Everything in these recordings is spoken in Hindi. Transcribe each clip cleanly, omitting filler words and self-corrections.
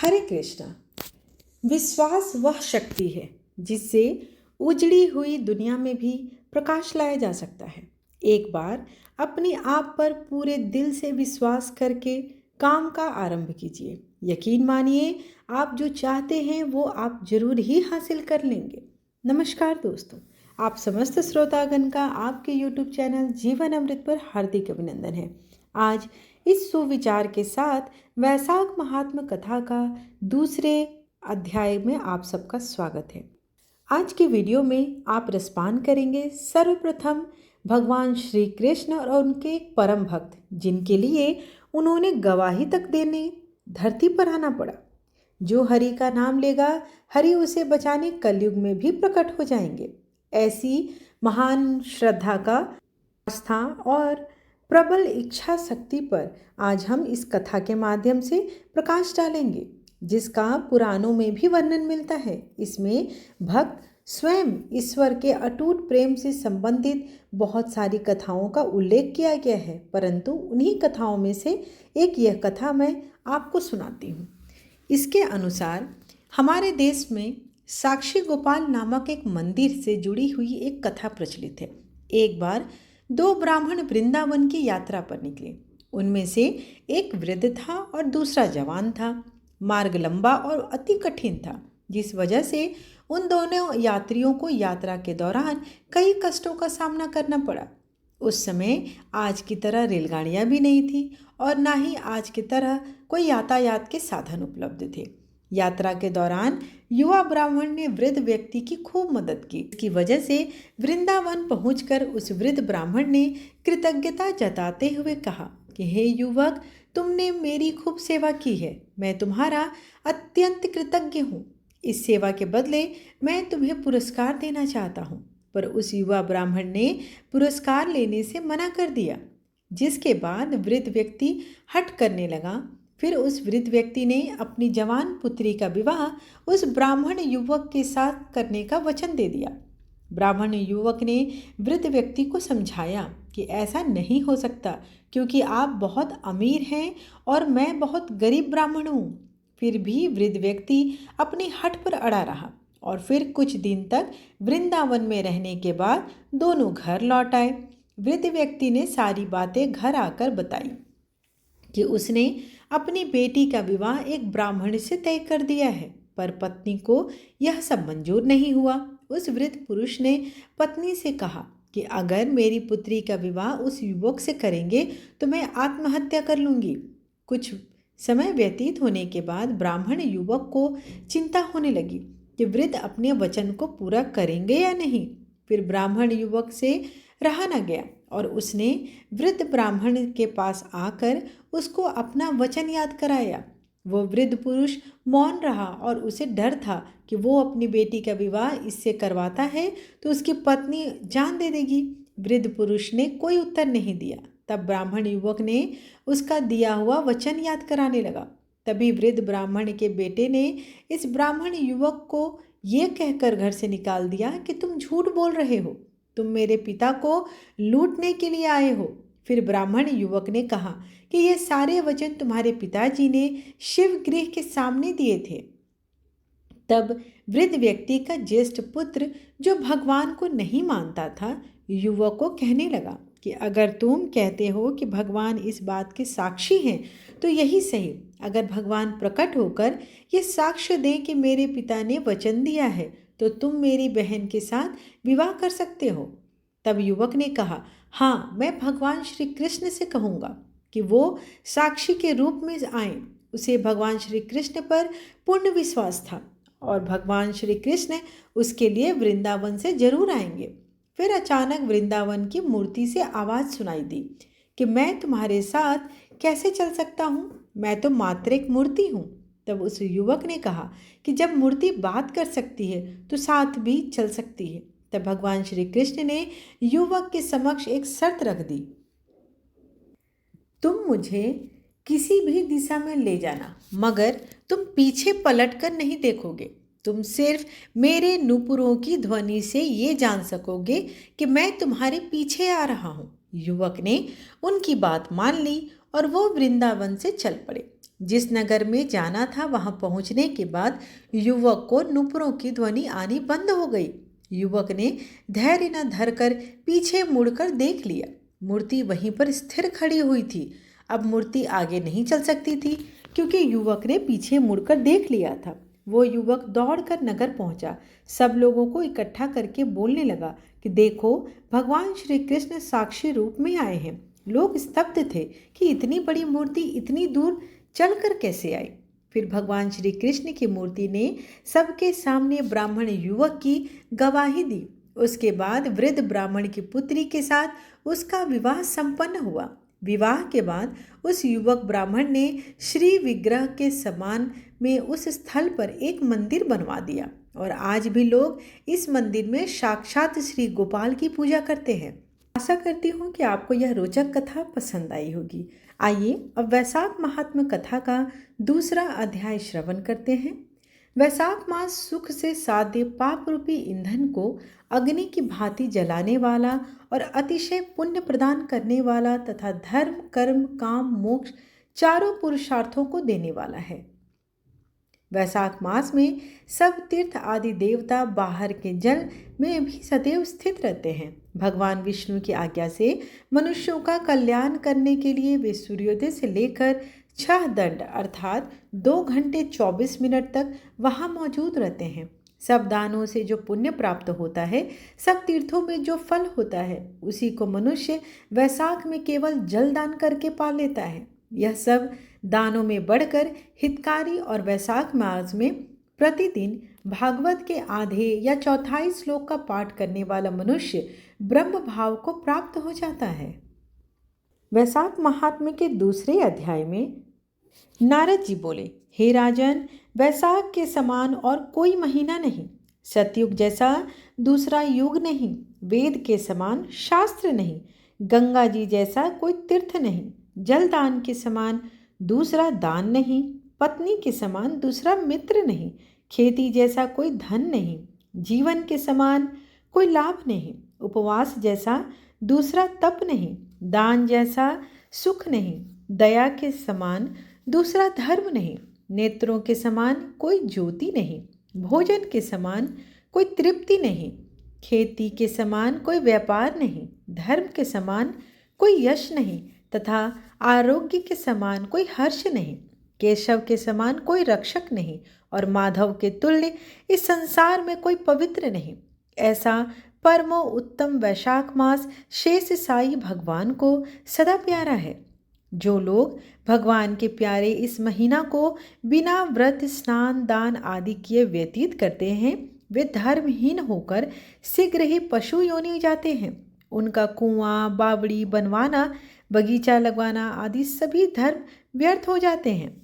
हरे कृष्णा। विश्वास वह शक्ति है जिससे उजड़ी हुई दुनिया में भी प्रकाश लाया जा सकता है। एक बार अपने आप पर पूरे दिल से विश्वास करके काम का आरंभ कीजिए। यकीन मानिए, आप जो चाहते हैं वो आप जरूर ही हासिल कर लेंगे। नमस्कार दोस्तों, आप समस्त श्रोतागण का आपके YouTube चैनल जीवन अमृत पर हार्दिक अभिनंदन है। आज इस सुविचार के साथ वैशाख महात्म कथा का दूसरे अध्याय में आप सबका स्वागत है। आज के वीडियो में आप रसपान करेंगे सर्वप्रथम भगवान श्री कृष्ण और उनके परम भक्त, जिनके लिए उन्होंने गवाही तक देने धरती पर आना पड़ा। जो हरि का नाम लेगा, हरि उसे बचाने कलयुग में भी प्रकट हो जाएंगे। ऐसी महान श्रद्धा का आस्था और प्रबल इच्छा शक्ति पर आज हम इस कथा के माध्यम से प्रकाश डालेंगे, जिसका पुराणों में भी वर्णन मिलता है। इसमें भक्त स्वयं ईश्वर के अटूट प्रेम से संबंधित बहुत सारी कथाओं का उल्लेख किया गया है, परंतु उन्हीं कथाओं में से एक यह कथा मैं आपको सुनाती हूँ। इसके अनुसार हमारे देश में साक्षी गोपाल नामक एक मंदिर से जुड़ी हुई एक कथा प्रचलित है। एक बार दो ब्राह्मण वृंदावन की यात्रा पर निकले। उनमें से एक वृद्ध था और दूसरा जवान था। मार्ग लंबा और अति कठिन था, जिस वजह से उन दोनों यात्रियों को यात्रा के दौरान कई कष्टों का सामना करना पड़ा। उस समय आज की तरह रेलगाड़ियां भी नहीं थी और ना ही आज की तरह कोई यातायात के साधन उपलब्ध थे। यात्रा के दौरान युवा ब्राह्मण ने वृद्ध व्यक्ति की खूब मदद की। इसकी वजह से वृंदावन पहुंचकर उस वृद्ध ब्राह्मण ने कृतज्ञता जताते हुए कहा कि हे युवक, तुमने मेरी खूब सेवा की है। मैं तुम्हारा अत्यंत कृतज्ञ हूँ। इस सेवा के बदले मैं तुम्हें पुरस्कार देना चाहता हूँ। पर उस युवा ब्राह्मण ने पुरस्कार लेने से मना कर दिया, जिसके बाद वृद्ध व्यक्ति हठ करने लगा। फिर उस वृद्ध व्यक्ति ने अपनी जवान पुत्री का विवाह उस ब्राह्मण युवक के साथ करने का वचन दे दिया। ब्राह्मण युवक ने वृद्ध व्यक्ति को समझाया कि ऐसा नहीं हो सकता, क्योंकि आप बहुत अमीर हैं और मैं बहुत गरीब ब्राह्मण हूँ। फिर भी वृद्ध व्यक्ति अपनी हठ पर अड़ा रहा और फिर कुछ दिन तक वृंदावन में रहने के बाद दोनों घर लौट आए। वृद्ध व्यक्ति ने सारी बातें घर आकर बताई कि उसने अपनी बेटी का विवाह एक ब्राह्मण से तय कर दिया है, पर पत्नी को यह सब मंजूर नहीं हुआ। उस वृद्ध पुरुष ने पत्नी से कहा कि अगर मेरी पुत्री का विवाह उस युवक से करेंगे तो मैं आत्महत्या कर लूँगी। कुछ समय व्यतीत होने के बाद ब्राह्मण युवक को चिंता होने लगी कि वृद्ध अपने वचन को पूरा करेंगे या नहीं। फिर ब्राह्मण युवक से रहा न गया और उसने वृद्ध ब्राह्मण के पास आकर उसको अपना वचन याद कराया। वो वृद्ध पुरुष मौन रहा और उसे डर था कि वो अपनी बेटी का विवाह इससे करवाता है तो उसकी पत्नी जान दे देगी। वृद्ध पुरुष ने कोई उत्तर नहीं दिया। तब ब्राह्मण युवक ने उसका दिया हुआ वचन याद कराने लगा। तभी वृद्ध ब्राह्मण के बेटे ने इस ब्राह्मण युवक को ये कहकर घर से निकाल दिया कि तुम झूठ बोल रहे हो, तुम मेरे पिता को लूटने के लिए आए हो। फिर ब्राह्मण युवक ने कहा कि ये सारे वचन तुम्हारे पिताजी ने शिव गृह के सामने दिए थे। तब वृद्ध व्यक्ति का ज्येष्ठ पुत्र, जो भगवान को नहीं मानता था, युवक को कहने लगा कि अगर तुम कहते हो कि भगवान इस बात के साक्षी हैं तो यही सही। अगर भगवान प्रकट होकर ये साक्ष्य दें कि मेरे पिता ने वचन दिया है तो तुम मेरी बहन के साथ विवाह कर सकते हो। तब युवक ने कहा, हाँ, मैं भगवान श्री कृष्ण से कहूँगा कि वो साक्षी के रूप में आए। उसे भगवान श्री कृष्ण पर पूर्ण विश्वास था और भगवान श्री कृष्ण उसके लिए वृंदावन से जरूर आएंगे। फिर अचानक वृंदावन की मूर्ति से आवाज़ सुनाई दी कि मैं तुम्हारे साथ कैसे चल सकता हूँ, मैं तो मात्र एक मूर्ति हूँ। तब उस युवक ने कहा कि जब मूर्ति बात कर सकती है तो साथ भी चल सकती है। तब भगवान श्री कृष्ण ने युवक के समक्ष एक शर्त रख दी, तुम मुझे किसी भी दिशा में ले जाना, मगर तुम पीछे पलट कर नहीं देखोगे। तुम सिर्फ मेरे नूपुरों की ध्वनि से ये जान सकोगे कि मैं तुम्हारे पीछे आ रहा हूँ। युवक ने उनकी बात मान ली और वो वृंदावन से चल पड़े। जिस नगर में जाना था वहां पहुंचने के बाद युवक को नुपुरों की ध्वनि आनी बंद हो गई। युवक ने धैर्य न धरकर पीछे मुड़कर देख लिया। मूर्ति वहीं पर स्थिर खड़ी हुई थी। अब मूर्ति आगे नहीं चल सकती थी क्योंकि युवक ने पीछे मुड़कर देख लिया था। वो युवक दौड़कर नगर पहुंचा, सब लोगों को इकट्ठा करके बोलने लगा कि देखो, भगवान श्री कृष्ण साक्षी रूप में आए हैं। लोग स्तब्ध थे कि इतनी बड़ी मूर्ति इतनी दूर चलकर कैसे आई। फिर भगवान श्री कृष्ण की मूर्ति ने सबके सामने ब्राह्मण युवक की गवाही दी। उसके बाद वृद्ध ब्राह्मण की पुत्री के साथ उसका विवाह संपन्न हुआ। विवाह के बाद उस युवक ब्राह्मण ने श्री विग्रह के समान में उस स्थल पर एक मंदिर बनवा दिया और आज भी लोग इस मंदिर में साक्षात श्री गोपाल की पूजा करते हैं। आशा करती हूँ कि आपको यह रोचक कथा पसंद आई होगी। आइए अब वैशाख महात्म्य कथा का दूसरा अध्याय श्रवण करते हैं। वैशाख मास सुख से साध्य पाप रूपी ईंधन को अग्नि की भांति जलाने वाला और अतिशय पुण्य प्रदान करने वाला तथा धर्म कर्म काम मोक्ष चारों पुरुषार्थों को देने वाला है। वैशाख मास में सब तीर्थ आदि देवता बाहर के जल में भी सदैव स्थित रहते हैं। भगवान विष्णु की आज्ञा से मनुष्यों का कल्याण करने के लिए वे सूर्योदय से लेकर 6 दंड अर्थात 2 घंटे 24 मिनट तक वहाँ मौजूद रहते हैं। सब दानों से जो पुण्य प्राप्त होता है, सब तीर्थों में जो फल होता है, उसी को मनुष्य वैशाख में केवल जल दान करके पा लेता है। यह सब दानों में बढ़कर हितकारी और वैशाख मास में प्रतिदिन भागवत के आधे या चौथाई श्लोक का पाठ करने वाला मनुष्य ब्रह्म भाव को प्राप्त हो जाता है। वैशाख महात्म्य के दूसरे अध्याय में नारद जी बोले, हे राजन, वैशाख के समान और कोई महीना नहीं, सतयुग जैसा दूसरा युग नहीं, वेद के समान शास्त्र नहीं, गंगा जी जैसा कोई तीर्थ नहीं, जलदान के समान दूसरा दान नहीं, पत्नी के समान दूसरा मित्र नहीं, खेती जैसा कोई धन नहीं, जीवन के समान कोई लाभ नहीं, उपवास जैसा दूसरा तप नहीं, दान जैसा सुख नहीं, दया के समान दूसरा धर्म नहीं, नेत्रों के समान कोई ज्योति नहीं, भोजन के समान कोई तृप्ति नहीं, खेती के समान कोई व्यापार नहीं, धर्म के समान कोई यश नहीं तथा आरोग्य के समान कोई हर्ष नहीं, केशव के समान कोई रक्षक नहीं और माधव के तुल्य इस संसार में कोई पवित्र नहीं। ऐसा परमो उत्तम वैशाख मास शेष साई भगवान को सदा प्यारा है। जो लोग भगवान के प्यारे इस महीना को बिना व्रत स्नान दान आदि किए व्यतीत करते हैं, वे धर्महीन होकर शीघ्र ही पशु योनि जाते हैं। उनका कुआं बावड़ी बनवाना, बगीचा लगवाना आदि सभी धर्म व्यर्थ हो जाते हैं।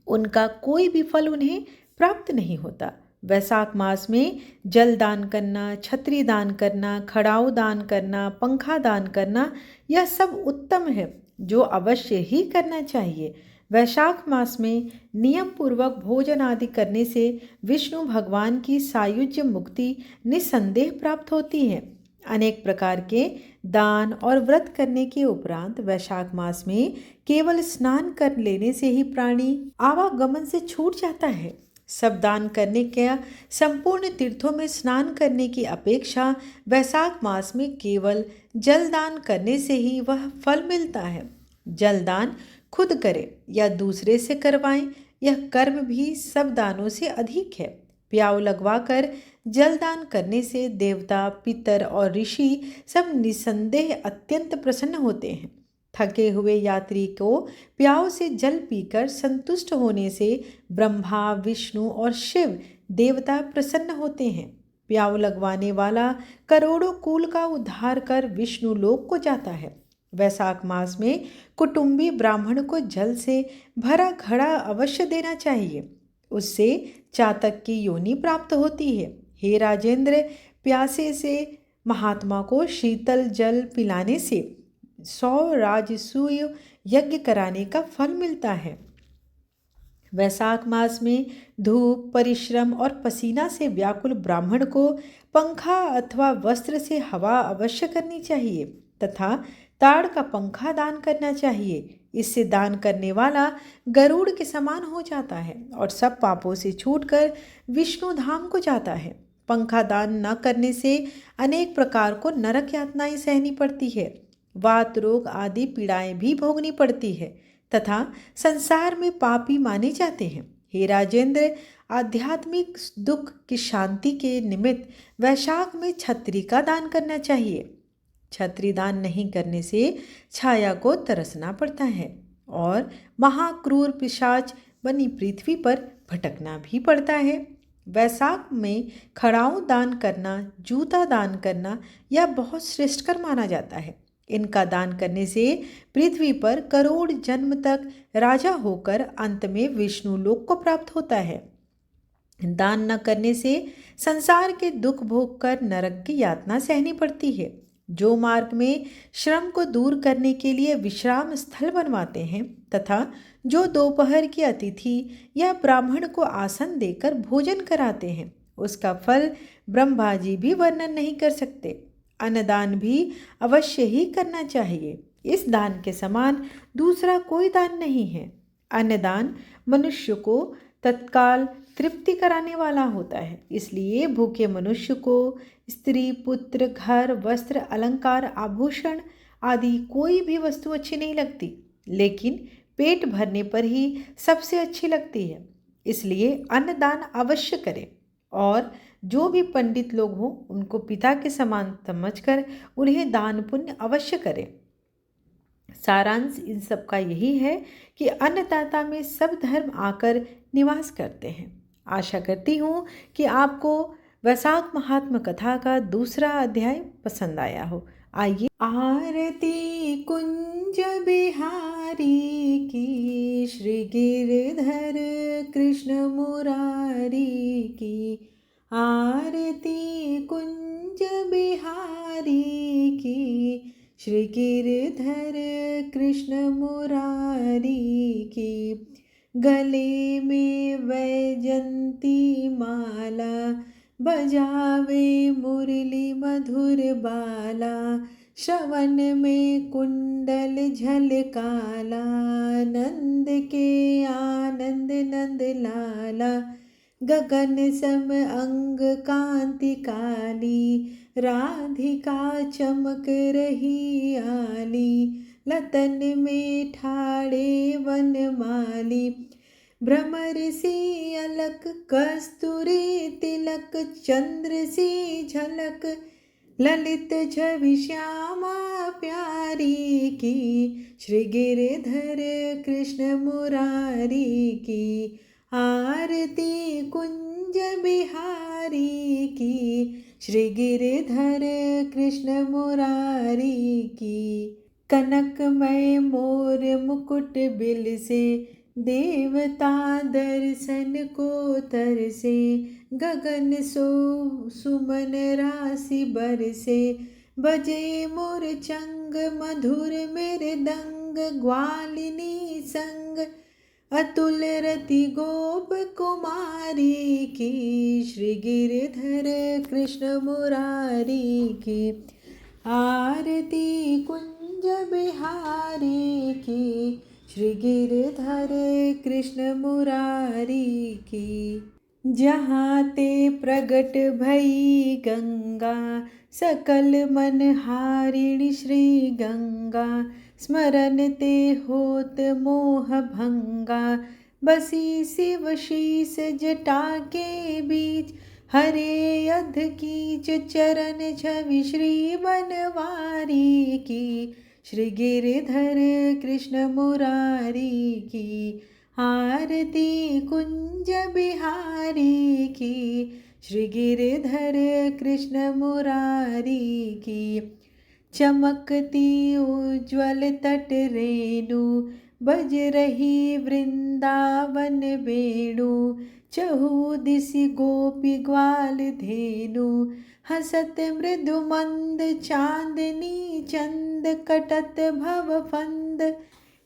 उनका कोई भी फल उन्हें प्राप्त नहीं होता। वैशाख मास में जल दान करना, छत्री दान करना, खड़ाऊ दान करना, पंखा दान करना, यह सब उत्तम है जो अवश्य ही करना चाहिए। वैशाख मास में नियम पूर्वक भोजन आदि करने से विष्णु भगवान की सायुज्य मुक्ति निसंदेह प्राप्त होती है। अनेक प्रकार के दान और व्रत करने के उपरांत वैशाख मास में केवल स्नान कर लेने से ही प्राणी आवागमन से छूट जाता है। सब दान करने के संपूर्ण तीर्थों में स्नान करने की अपेक्षा वैशाख मास में केवल जल दान करने से ही वह फल मिलता है। जल दान खुद करें या दूसरे से करवाएं, यह कर्म भी सब दानों से अधिक है। प्याऊ लगवाकर जलदान करने से देवता, पितर और ऋषि सब निसंदेह अत्यंत प्रसन्न होते हैं। थके हुए यात्री को प्याऊ से जल पीकर संतुष्ट होने से ब्रह्मा, विष्णु और शिव देवता प्रसन्न होते हैं। प्याऊ लगवाने वाला करोड़ों कुल का उद्धार कर विष्णु लोक को जाता है। वैशाख मास में कुटुंबी ब्राह्मण को जल से भरा घड़ा अवश्य देना चाहिए, उससे चातक की योनि प्राप्त होती है। हे राजेंद्र, प्यासे से महात्मा को शीतल जल पिलाने से 100 राजसूय यज्ञ कराने का फल मिलता है। वैशाख मास में धूप, परिश्रम और पसीना से व्याकुल ब्राह्मण को पंखा अथवा वस्त्र से हवा अवश्य करनी चाहिए तथा ताड़ का पंखा दान करना चाहिए। इससे दान करने वाला गरुड़ के समान हो जाता है और सब पापों से छूटकर विष्णु धाम को जाता है। पंखा दान न करने से अनेक प्रकार को नरक यातनाएं सहनी पड़ती है, वात रोग आदि पीड़ाएं भी भोगनी पड़ती है तथा संसार में पापी माने जाते हैं। हे राजेंद्र, आध्यात्मिक दुख की शांति के निमित्त वैशाख में छत्री का दान करना चाहिए। छत्री दान नहीं करने से छाया को तरसना पड़ता है और महाक्रूर पिशाच बनी पृथ्वी पर भटकना भी पड़ता है। वैशाख में खड़ाऊं दान करना, जूता दान करना यह बहुत श्रेष्ठकर माना जाता है। इनका दान करने से पृथ्वी पर करोड़ जन्म तक राजा होकर अंत में विष्णु लोक को प्राप्त होता है। दान न करने से संसार के दुख भोग कर नरक की यातना सहनी पड़ती है। जो मार्ग में श्रम को दूर करने के लिए विश्राम स्थल बनवाते हैं तथा जो दोपहर की अतिथि या ब्राह्मण को आसन देकर भोजन कराते हैं, उसका फल ब्रह्मा जी भी वर्णन नहीं कर सकते। अन्नदान भी अवश्य ही करना चाहिए। इस दान के समान दूसरा कोई दान नहीं है। अन्नदान मनुष्य को तत्काल तृप्ति कराने वाला होता है, इसलिए भूखे मनुष्य को स्त्री, पुत्र, घर, वस्त्र, अलंकार, आभूषण आदि कोई भी वस्तु अच्छी नहीं लगती, लेकिन पेट भरने पर ही सबसे अच्छी लगती है। इसलिए अन्नदान अवश्य करें और जो भी पंडित लोग हों उनको पिता के समान समझकर उन्हें दान पुण्य अवश्य करें। सारांश इन सब का यही है कि अन्नदाता में सब धर्म आकर निवास करते हैं। आशा करती हूँ कि आपको वैशाख महात्म कथा का दूसरा अध्याय पसंद आया हो। आइए, आरती कुंज बिहारी की, श्री गिरधर कृष्ण मुरारी की। आरती कुंज बिहारी की, श्री गिरधर कृष्ण मुरारी की। गले में वैजंती माला, बजावे मुरली मधुर बाला। श्रवण में कुंडल झलकाला, नंद के आनंद नंद लाला। गगन सम अंग कांति काली, राधिका चमक रही आली। लतन में ठाड़े वनमाली, भ्रमर सी अलक कस्तूरी तिलक। चंद्र सी झलक ललित छवि श्यामा प्यारी की। श्री गिरधर कृष्ण मुरारी की। आरती कुंज बिहारी की, श्री गिरधर कृष्ण मुरारी की। कनकमय मोर मुकुट बिल से, देवता दर्शन को तरसे। गगन सो सुमन राशि बरसे, बजे मोर चंग मधुर मृदंग। ग्वालिनी संग अतुल रति गोप कुमारी की। श्री गिरधर कृष्ण मुरारी की। आरती कुंज बिहारी की, श्री गिरधर कृष्ण मुरारी की। जहाँ ते प्रगट भई गंगा, सकल मन हारिणी श्री गंगा। स्मरण ते होत मोह भंगा, बसी शिव शीस जटा के बीच। हरे अध कीच चरण छवि श्री बनवारी की। श्री गिरधर कृष्ण मुरारी की। आरती कुंज बिहारी की, श्री गिरधर कृष्ण मुरारी की। चमकती उज्ज्वल तट रेणु, बज रही वृंदावन वेणु। चहु दिसि गोपी ग्वाल धेनु, हसत मृदु मंद चांदनी चंद। कटत भव फंद,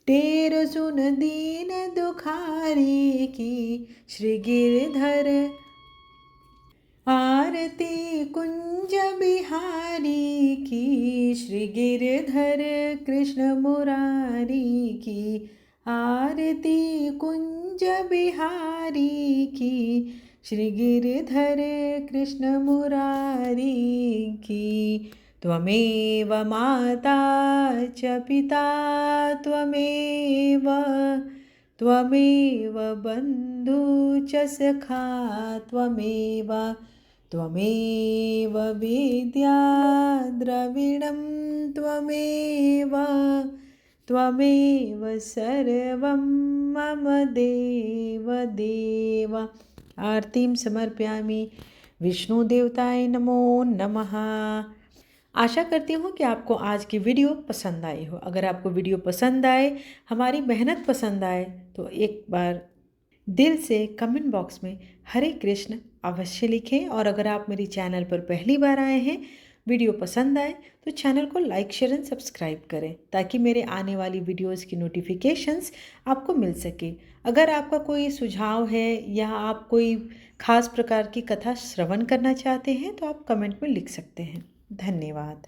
टेर सुन दीन दुखारी की। श्री गिरधर आरती कुंज बिहारी की, श्री गिरधर कृष्ण मुरारी की। आरती कुंज बिहारी की, श्री गिरधर कृष्ण मुरारी की। त्वमेव माता च पिता त्वमेव, त्वमेव बन्धु च सखा त्वमेव, त्वमेव विद्या द्रविणं त्वमेव, त्वमेव सर्वं मम देव देव। आरतीं समर्पयामि। विष्णुदेवताय नमो नमः। आशा करती हूँ कि आपको आज की वीडियो पसंद आई हो। अगर आपको वीडियो पसंद आए, हमारी मेहनत पसंद आए, तो एक बार दिल से कमेंट बॉक्स में हरे कृष्ण अवश्य लिखें। और अगर आप मेरी चैनल पर पहली बार आए हैं, वीडियो पसंद आए तो चैनल को लाइक शेयर एंड सब्सक्राइब करें, ताकि मेरे आने वाली वीडियोस की नोटिफिकेशंस आपको मिल सके। अगर आपका कोई सुझाव है या आप कोई खास प्रकार की कथा श्रवण करना चाहते हैं, तो आप कमेंट में लिख सकते हैं। धन्यवाद।